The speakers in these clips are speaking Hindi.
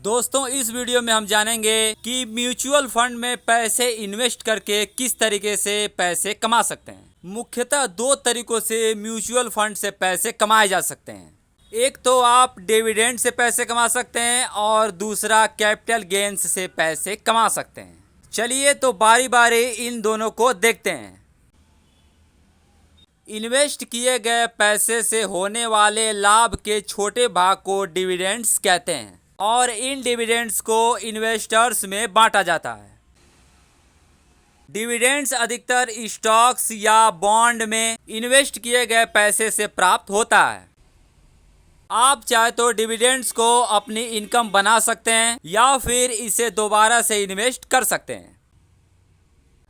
दोस्तों इस वीडियो में हम जानेंगे कि म्यूचुअल फंड में पैसे इन्वेस्ट करके किस तरीके से पैसे कमा सकते हैं। मुख्यतः दो तरीकों से म्यूचुअल फंड से पैसे कमाए जा सकते हैं। एक तो आप डिविडेंड से पैसे कमा सकते हैं और दूसरा कैपिटल गेन्स से पैसे कमा सकते हैं। चलिए तो बारी बारी इन दोनों को देखते हैं। इन्वेस्ट किए गए पैसे से होने वाले लाभ के छोटे भाग को डिविडेंड्स कहते हैं और इन डिविडेंड्स को इन्वेस्टर्स में बांटा जाता है। डिविडेंड्स अधिकतर स्टॉक्स या बॉन्ड में इन्वेस्ट किए गए पैसे से प्राप्त होता है। आप चाहे तो डिविडेंड्स को अपनी इनकम बना सकते हैं या फिर इसे दोबारा से इन्वेस्ट कर सकते हैं।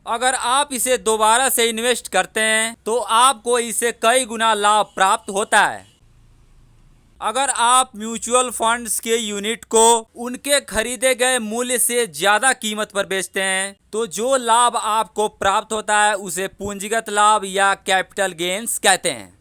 अगर आप इसे दोबारा से इन्वेस्ट करते हैं तो आपको इससे कई गुना लाभ प्राप्त होता है। अगर आप म्यूचुअल फंड्स के यूनिट को उनके खरीदे गए मूल्य से ज़्यादा कीमत पर बेचते हैं तो जो लाभ आपको प्राप्त होता है उसे पूंजीगत लाभ या कैपिटल गेन्स कहते हैं।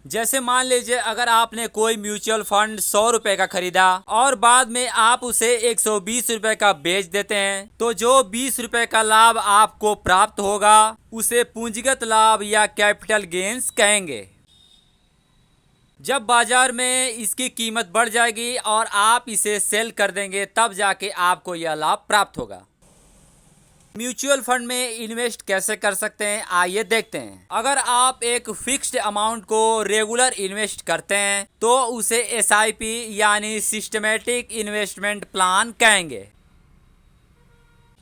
जैसे मान लीजिए अगर आपने कोई म्यूचुअल फंड 100 रुपए का खरीदा और बाद में आप उसे 120 रुपए का बेच देते हैं तो जो 20 रुपए का लाभ आपको प्राप्त होगा उसे पूंजीगत लाभ या कैपिटल गेन्स कहेंगे। जब बाजार में इसकी कीमत बढ़ जाएगी और आप इसे सेल कर देंगे तब जाके आपको यह लाभ प्राप्त होगा। म्यूचुअल फंड में इन्वेस्ट कैसे कर सकते हैं आइए देखते हैं। अगर आप एक फिक्स्ड अमाउंट को रेगुलर इन्वेस्ट करते हैं तो उसे SIP यानी सिस्टमेटिक इन्वेस्टमेंट प्लान कहेंगे।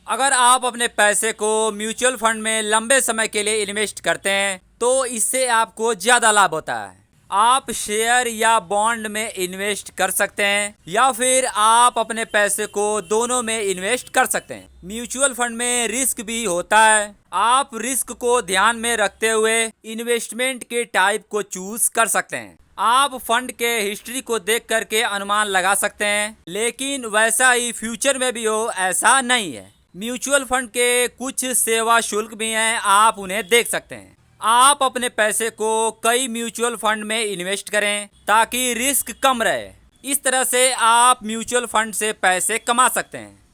अगर आप अपने पैसे को म्यूचुअल फंड में लंबे समय के लिए इन्वेस्ट करते हैं तो इससे आपको ज़्यादा लाभ होता है। आप शेयर या बॉन्ड में इन्वेस्ट कर सकते हैं या फिर आप अपने पैसे को दोनों में इन्वेस्ट कर सकते हैं। म्यूचुअल फंड में रिस्क भी होता है। आप रिस्क को ध्यान में रखते हुए इन्वेस्टमेंट के टाइप को चूज कर सकते हैं। आप फंड के हिस्ट्री को देख करके अनुमान लगा सकते हैं, लेकिन वैसा ही फ्यूचर में भी हो ऐसा नहीं है। म्यूचुअल फंड के कुछ सेवा शुल्क भी हैं, आप उन्हें देख सकते हैं। आप अपने पैसे को कई म्यूचुअल फंड में इन्वेस्ट करें ताकि रिस्क कम रहे। इस तरह से आप म्यूचुअल फंड से पैसे कमा सकते हैं।